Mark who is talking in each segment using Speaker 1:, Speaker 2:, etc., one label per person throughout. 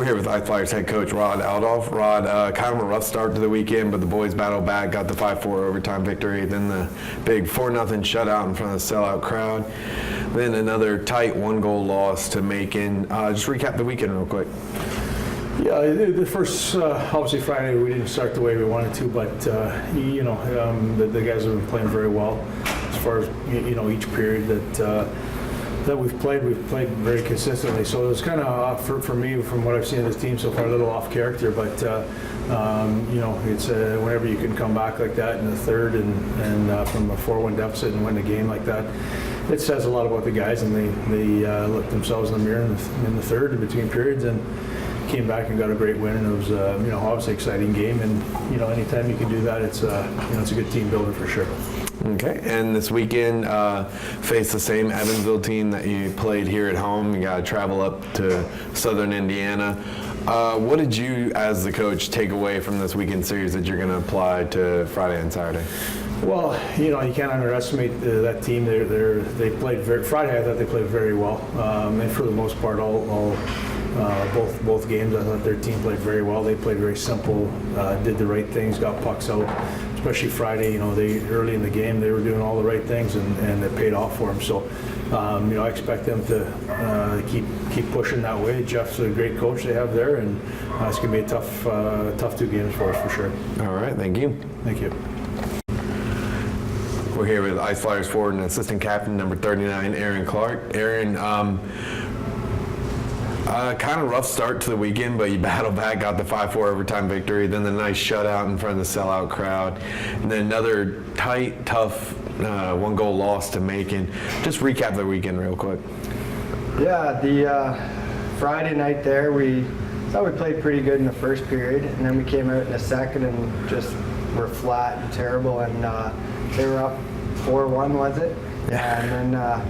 Speaker 1: We're here with Flyers head coach Rod Aldoff. Rod, kind of a rough start to the weekend, but the boys battled back, got the 5-4 overtime victory, then the big 4-0 shutout in front of the sellout crowd, then another tight 1-goal loss to Macon. Just recap the weekend real quick.
Speaker 2: Yeah, the first, obviously Friday we didn't start the way we wanted to, but the guys have been playing very well as far as each period that we've played very consistently. So it was kind of for me, from what I've seen of this team so far, a little off character. But it's whenever you can come back like that in the third and from a 4-1 deficit and win the game like that, it says a lot about the guys. And they looked themselves in the mirror in the third in between periods and came back and got a great win. And it was obviously an exciting game. And anytime you can do that, it's a good team builder for sure.
Speaker 1: Okay, and this weekend face the same Evansville team that you played here at home. You got to travel up to Southern Indiana. What did you, as the coach, take away from this weekend series that you're going to apply to Friday and Saturday?
Speaker 2: Well, you can't underestimate that team. They played Friday. I thought they played very well, and for the most part, both games, I thought their team played very well. They played very simple, did the right things, got pucks out. Especially Friday, they early in the game they were doing all the right things, and it paid off for them. So, I expect them to keep pushing that way. Jeff's a great coach they have there, and it's going to be a tough 2 games for us for sure.
Speaker 1: All right, thank you.
Speaker 2: Thank you.
Speaker 1: We're here with Ice Flyers forward and assistant captain number 39, Aaron Clark. Aaron, kind of rough start to the weekend, but you battled back, got the 5-4 overtime victory, then the nice shutout in front of the sellout crowd, and then another tight, tough 1-goal loss to Macon. Just recap the weekend real quick.
Speaker 3: Yeah, the Friday night there, we thought we played pretty good in the first period, and then we came out in the second and just were flat and terrible, and they were up 4-1, was it?
Speaker 1: Yeah.
Speaker 3: And then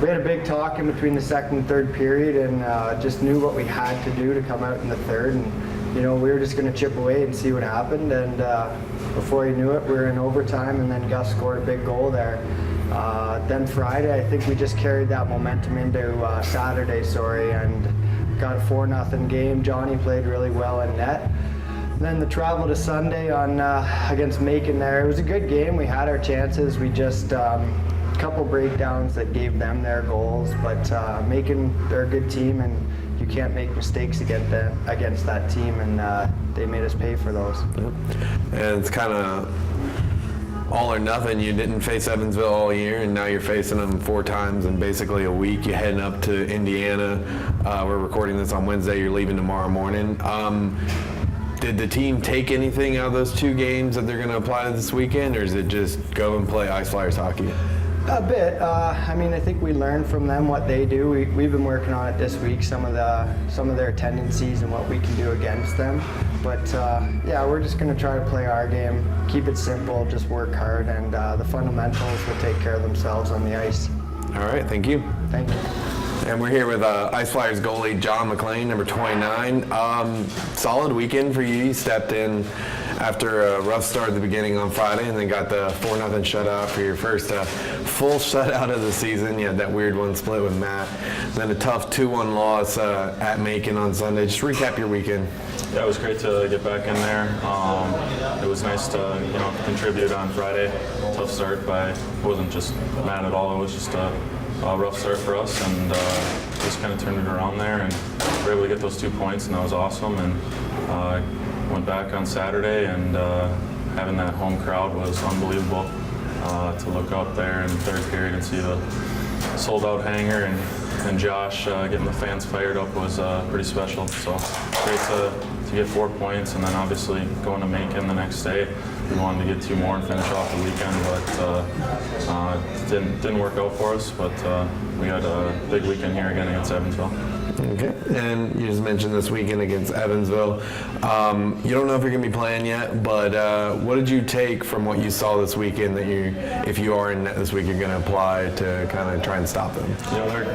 Speaker 3: we had a big talk in between the second and third period, and just knew what we had to do to come out in the third, and we were just going to chip away and see what happened. And before you knew it, we were in overtime, and then Gus scored a big goal there. Then Friday, I think we just carried that momentum into Saturday, and got a 4-0 game. Johnny played really well in net. Then the travel to Sunday on against Macon there, it was a good game. We had our chances. We just couple breakdowns that gave them their goals, but Macon, they're a good team, and you can't make mistakes against that team, and they made us pay for those.
Speaker 1: Yep. And it's kind of all or nothing. You didn't face Evansville all year, and now you're facing them 4 times in basically a week. You're heading up to Indiana. We're recording this on Wednesday. You're leaving tomorrow morning. Did the team take anything out of those 2 games that they're going to apply to this weekend, or is it just go and play Ice Flyers hockey?
Speaker 3: A bit. I think we learned from them what they do. We've been working on it this week, some of their tendencies and what we can do against them. But we're just going to try to play our game, keep it simple, just work hard, and the fundamentals will take care of themselves on the ice.
Speaker 1: All right, thank you.
Speaker 3: Thank you.
Speaker 1: And we're here with Ice Flyers goalie John McLean, number 29. Solid weekend for you. You stepped in after a rough start at the beginning on Friday, and then got the 4-0 shutout for your first full shutout of the season. You had that weird 1 split with Matt. Then a tough 2-1 loss at Macon on Sunday. Just recap your weekend.
Speaker 4: Yeah, it was great to get back in there. It was nice to contribute on Friday. Tough start it wasn't just Matt at all. It was just a rough start for us, and just kind of turned it around there, and we were able to get those 2 points, and that was awesome. And went back on Saturday, and having that home crowd was unbelievable. To look up there in the third period and see the sold-out hangar and Josh getting the fans fired up was pretty special. So great to get 4 points, and then obviously going to Macon the next day. We wanted to get 2 more and finish off the weekend, but didn't work out for us. But we had a big weekend here again against Evansville.
Speaker 1: Okay, and you just mentioned this weekend against Evansville. You don't know if you're going to be playing yet, but what did you take from what you saw this weekend that if you are in net this week, you're going to apply to kind of try and stop them?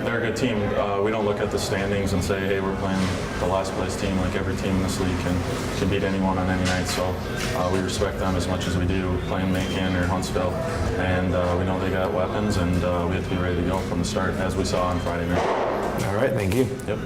Speaker 4: They're a good team. We don't look at the standings and say, hey, we're playing the last place team. Like every team in this league can beat anyone on any night. So we respect them as much as we do playing Macon or Huntsville. And we know they got weapons, and we have to be ready to go from the start, as we saw on Friday night.
Speaker 1: All right, thank you.
Speaker 4: Yep.